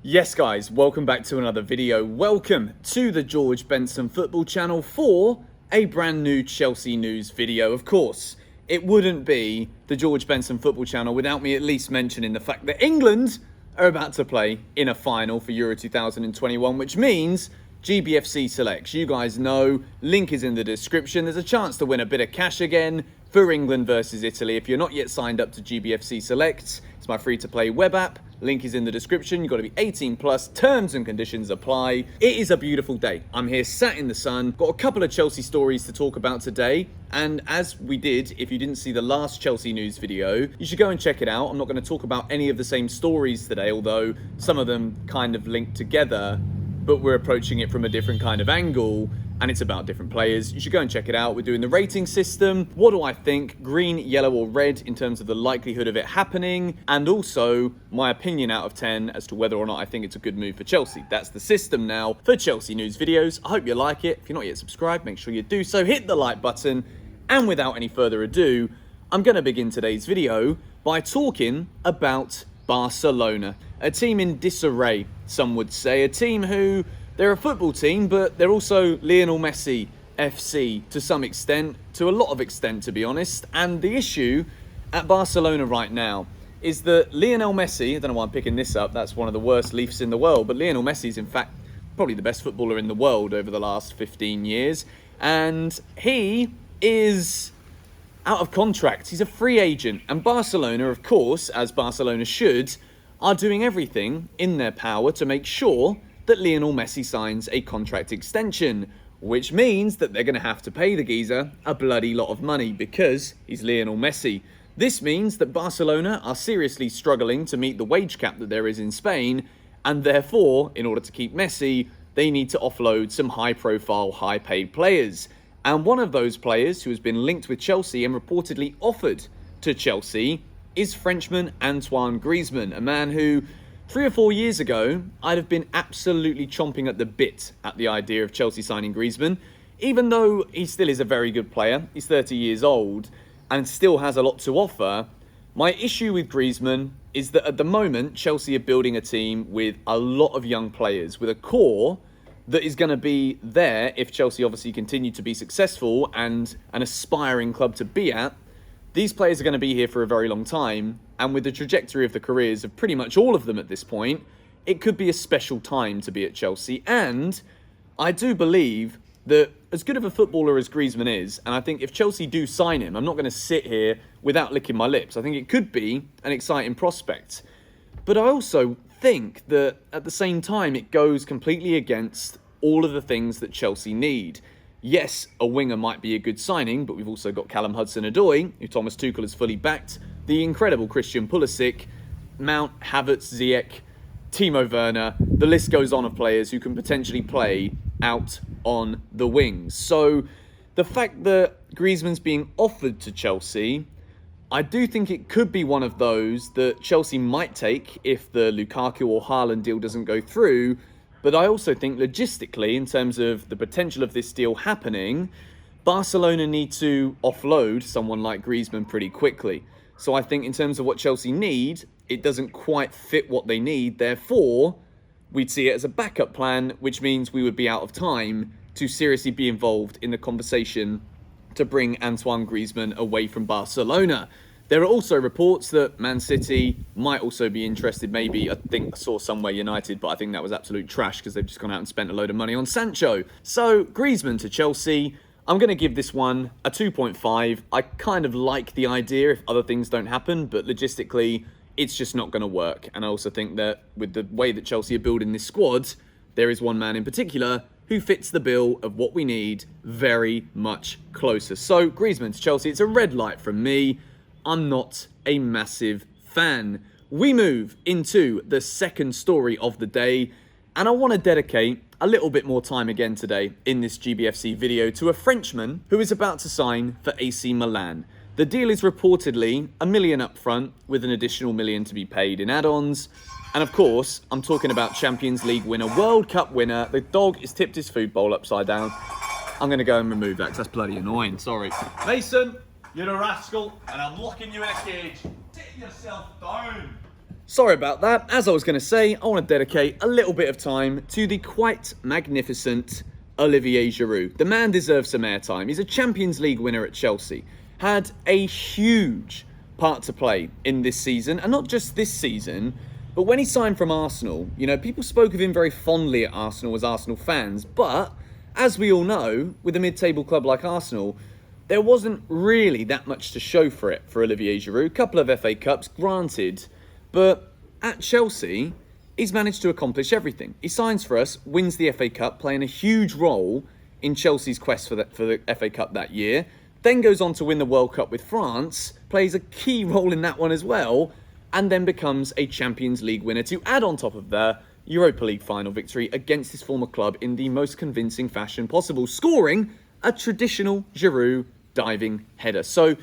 Yes guys, welcome back to another video. Welcome to the George Benson Football Channel for a brand new Chelsea news video. Of course, it wouldn't be the George Benson Football Channel without me at least mentioning the fact that England are about to play in a final for Euro 2021, which means GBFC Selects. You guys know, link is in the description. There's a chance to win a bit of cash again for England versus Italy. If you're not yet signed up to GBFC Selects, it's my free-to-play web app. Link is in the description. You've got to be 18 plus. Terms and conditions apply. It is a beautiful day. I'm here sat in the sun. Got a couple of Chelsea stories to talk about today. And as we did, if you didn't see the last Chelsea news video, you should go and check it out. I'm not going to talk about any of the same stories today, although some of them kind of link together, but we're approaching it from a different kind of angle. And it's about different players. You should go and check it out. We're doing the rating system. What do I think? Green, yellow, or red in terms of the likelihood of it happening. And also my opinion out of 10 as to whether or not I think it's a good move for Chelsea. That's the system now for Chelsea news videos. I hope you like it. If you're not yet subscribed, make sure you do so. Hit the like button. And without any further ado, I'm going to begin today's video by talking about Barcelona. A team in disarray, some would say. A team who... they're a football team, but they're also Lionel Messi FC to some extent, to a lot of extent, to be honest. And the issue at Barcelona right now is that Lionel Messi, I don't know why I'm picking this up, that's one of the worst Leafs in the world, but Lionel Messi is in fact probably the best footballer in the world over the last 15 years. And he is out of contract. He's a free agent. And Barcelona, of course, as Barcelona should, are doing everything in their power to make sure that Lionel Messi signs a contract extension, which means that they're going to have to pay the geezer a bloody lot of money because he's Lionel Messi. This means that Barcelona are seriously struggling to meet the wage cap that there is in Spain, and therefore, in order to keep Messi, they need to offload some high-profile, high-paid players. And one of those players who has been linked with Chelsea and reportedly offered to Chelsea is Frenchman Antoine Griezmann, a man who 3 or 4 years ago, I'd have been absolutely chomping at the bit at the idea of Chelsea signing Griezmann, even though he still is a very good player. He's 30 years old and still has a lot to offer. My issue with Griezmann is that at the moment, Chelsea are building a team with a lot of young players, with a core that is going to be there if Chelsea obviously continue to be successful and an aspiring club to be at. These players are going to be here for a very long time, and with the trajectory of the careers of pretty much all of them at this point, it could be a special time to be at Chelsea. And I do believe that as good of a footballer as Griezmann is, and I think if Chelsea do sign him, I'm not going to sit here without licking my lips. I think it could be an exciting prospect. But I also think that at the same time, it goes completely against all of the things that Chelsea need. Yes, a winger might be a good signing, but we've also got Callum Hudson-Odoi, who Thomas Tuchel has fully backed, the incredible Christian Pulisic, Mount, Havertz, Ziyech, Timo Werner. The list goes on of players who can potentially play out on the wings. So the fact that Griezmann's being offered to Chelsea, I do think it could be one of those that Chelsea might take if the Lukaku or Haaland deal doesn't go through. But I also think logistically, in terms of the potential of this deal happening, Barcelona need to offload someone like Griezmann pretty quickly. So I think in terms of what Chelsea need, it doesn't quite fit what they need. Therefore, we'd see it as a backup plan, which means we would be out of time to seriously be involved in the conversation to bring Antoine Griezmann away from Barcelona. There are also reports that Man City might also be interested. Maybe, I think I saw somewhere United, but I think that was absolute trash because they've just gone out and spent a load of money on Sancho. So, Griezmann to Chelsea, I'm going to give this one a 2.5. I kind of like the idea if other things don't happen, but logistically, it's just not going to work. And I also think that with the way that Chelsea are building this squad, there is one man in particular who fits the bill of what we need very much closer. So, Griezmann to Chelsea, it's a red light from me. I'm not a massive fan. We move into the second story of the day, and I want to dedicate a little bit more time again today in this GBFC video to a Frenchman who is about to sign for AC Milan. The deal is reportedly $1 million up front with an additional $1 million to be paid in add-ons. And of course, I'm talking about Champions League winner, World Cup winner. The dog has tipped his food bowl upside down. I'm going to go and remove that because that's bloody annoying. Sorry. Mason, you're a rascal and I'm locking you in a cage. Sit yourself down. Sorry about that. As I was going to say, I want to dedicate a little bit of time to the quite magnificent Olivier Giroud. The man deserves some airtime. He's a Champions League winner at Chelsea. Had a huge part to play in this season, and not just this season, but when he signed from Arsenal, you know, people spoke of him very fondly at Arsenal as Arsenal fans, but as we all know, with a mid-table club like Arsenal, there wasn't really that much to show for it for Olivier Giroud. A couple of FA Cups, granted, but at Chelsea, he's managed to accomplish everything. He signs for us, wins the FA Cup, playing a huge role in Chelsea's quest for the FA Cup that year, then goes on to win the World Cup with France, plays a key role in that one as well, and then becomes a Champions League winner to add on top of the Europa League final victory against his former club in the most convincing fashion possible, scoring a traditional Giroud diving header. So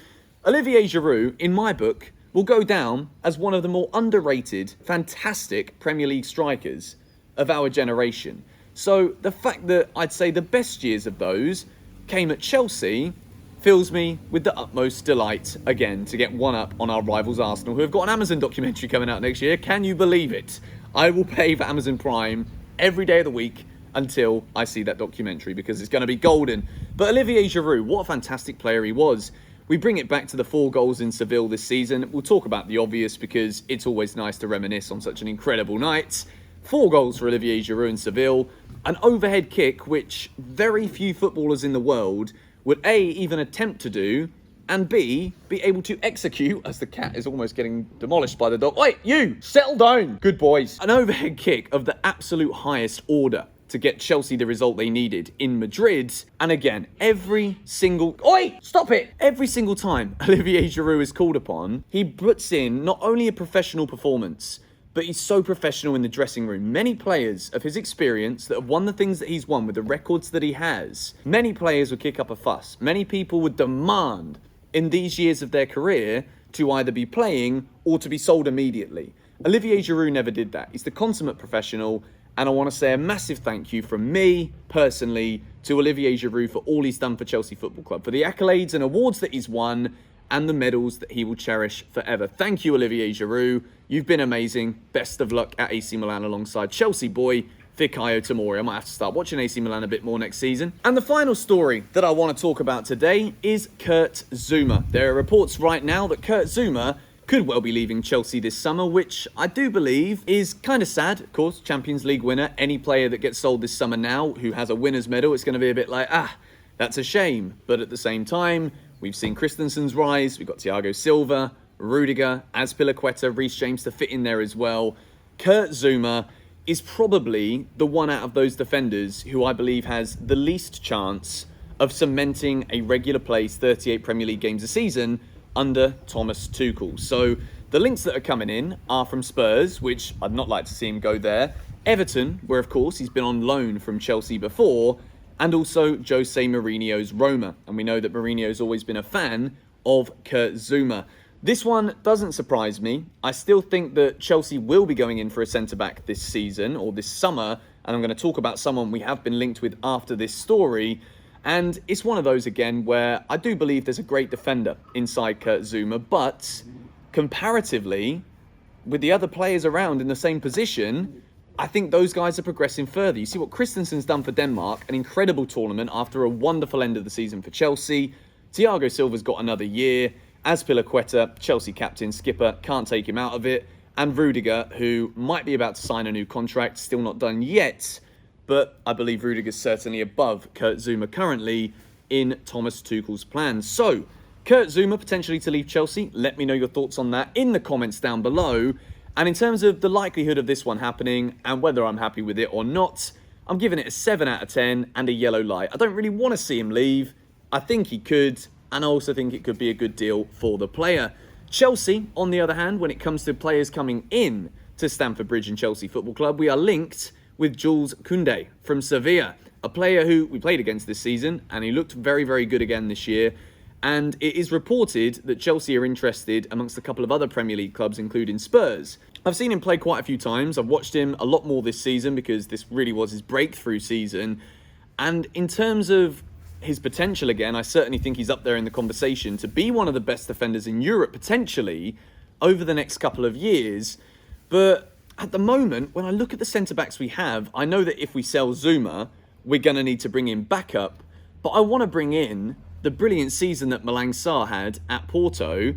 Olivier Giroud, in my book, will go down as one of the more underrated, fantastic Premier League strikers of our generation. So the fact that I'd say the best years of those came at Chelsea fills me with the utmost delight, again, to get one up on our rivals Arsenal, who have got an Amazon documentary coming out next year. Can you believe it? I will pay for Amazon Prime every day of the week until I see that documentary, because it's going to be golden. But Olivier Giroud, what a fantastic player he was. We bring it back to the 4 goals in Seville this season. We'll talk about the obvious because it's always nice to reminisce on such an incredible night. 4 goals for Olivier Giroud in Seville. An overhead kick which very few footballers in the world would A, even attempt to do, and B, be able to execute, as the cat is almost getting demolished by the dog. Wait, you, settle down. Good boys. An overhead kick of the absolute highest order to get Chelsea the result they needed in Madrid. And again, every single... Oi! Stop it! Every single time Olivier Giroud is called upon, he puts in not only a professional performance, but he's so professional in the dressing room. Many players of his experience that have won the things that he's won with the records that he has, many players would kick up a fuss. Many people would demand in these years of their career to either be playing or to be sold immediately. Olivier Giroud never did that. He's the consummate professional. And I want to say a massive thank you from me, personally, to Olivier Giroud for all he's done for Chelsea Football Club, for the accolades and awards that he's won, and the medals that he will cherish forever. Thank you, Olivier Giroud. You've been amazing. Best of luck at AC Milan alongside Chelsea boy Fikayo Tomori. I might have to start watching AC Milan a bit more next season. And the final story that I want to talk about today is Kurt Zouma. There are reports right now that Kurt Zouma could well be leaving Chelsea this summer, which I do believe is kind of sad. Of course, Champions League winner. Any player that gets sold this summer now who has a winner's medal, it's going to be a bit like, that's a shame. But at the same time, we've seen Christensen's rise. We've got Thiago Silva, Rudiger, Azpilicueta, Reece James to fit in there as well. Kurt Zouma is probably the one out of those defenders who I believe has the least chance of cementing a regular place 38 Premier League games a season under Thomas Tuchel. So the links that are coming in are from Spurs, which I'd not like to see him go there. Everton, where of course he's been on loan from Chelsea before, and also Jose Mourinho's Roma. And we know that Mourinho's always been a fan of Kurt Zouma. This one doesn't surprise me. I still think that Chelsea will be going in for a centre-back this season or this summer, and I'm going to talk about someone we have been linked with after this story. And it's one of those, again, where I do believe there's a great defender inside Kurt Zouma, but comparatively, with the other players around in the same position, I think those guys are progressing further. You see what Christensen's done for Denmark, an incredible tournament after a wonderful end of the season for Chelsea. Thiago Silva's got another year. Azpilicueta, Chelsea captain, skipper, can't take him out of it. And Rudiger, who might be about to sign a new contract, still not done yet. But I believe Rudiger's certainly above Kurt Zouma currently in Thomas Tuchel's plans. So, Kurt Zouma potentially to leave Chelsea. Let me know your thoughts on that in the comments down below. And in terms of the likelihood of this one happening and whether I'm happy with it or not, I'm giving it a 7 out of 10 and a yellow light. I don't really want to see him leave. I think he could, and I also think it could be a good deal for the player. Chelsea, on the other hand, when it comes to players coming in to Stamford Bridge and Chelsea Football Club, we are linked with Jules Kounde from Sevilla, a player who we played against this season, and he looked very, very good again this year. And it is reported that Chelsea are interested amongst a couple of other Premier League clubs, including Spurs. I've seen him play quite a few times. I've watched him a lot more this season because this really was his breakthrough season. And in terms of his potential again, I certainly think he's up there in the conversation to be one of the best defenders in Europe, potentially, over the next couple of years. But at the moment, when I look at the centre-backs we have, I know that if we sell Zouma, we're going to need to bring in backup. But I want to bring in the brilliant season that Malang Sarr had at Porto.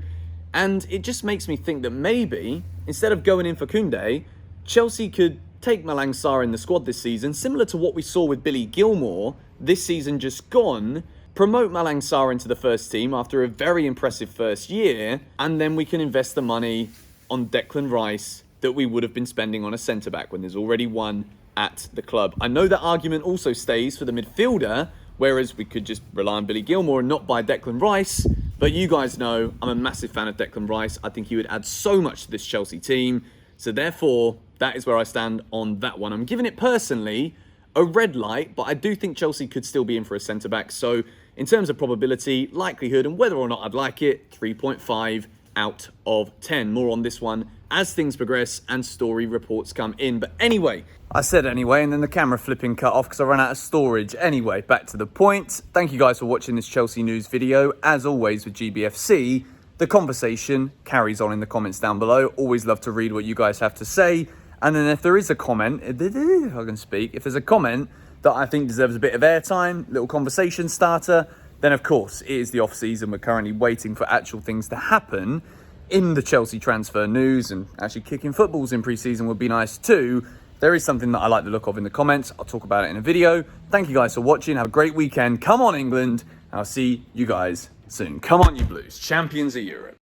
And it just makes me think that maybe, instead of going in for Kounde, Chelsea could take Malang Sarr in the squad this season, similar to what we saw with Billy Gilmour this season just gone, promote Malang Sarr into the first team after a very impressive first year, and then we can invest the money on Declan Rice that we would have been spending on a centre-back when there's already one at the club. I know that argument also stays for the midfielder, whereas we could just rely on Billy Gilmour and not buy Declan Rice. But you guys know I'm a massive fan of Declan Rice. I think he would add so much to this Chelsea team. So therefore, that is where I stand on that one. I'm giving it personally a red light, but I do think Chelsea could still be in for a centre-back. So in terms of probability, likelihood, and whether or not I'd like it, 3.5 out of 10. More on this one as things progress and story reports come in. But anyway, I said anyway, and then the camera flipping cut off because I ran out of storage. Anyway, back to the point. Thank you guys for watching this Chelsea news video. As always with GBFC, the conversation carries on in the comments down below. Always love to read what you guys have to say. And then if there is a comment, if I can speak, if there's a comment that I think deserves a bit of airtime, little conversation starter, then of course it is the off season. We're currently waiting for actual things to happen in the Chelsea transfer news, and actually kicking footballs in pre-season would be nice too. There is something that I like the look of in the comments. I'll talk about it in a video. Thank you guys for watching. Have a great weekend. Come on, England. I'll see you guys soon. Come on, you Blues. Champions of Europe.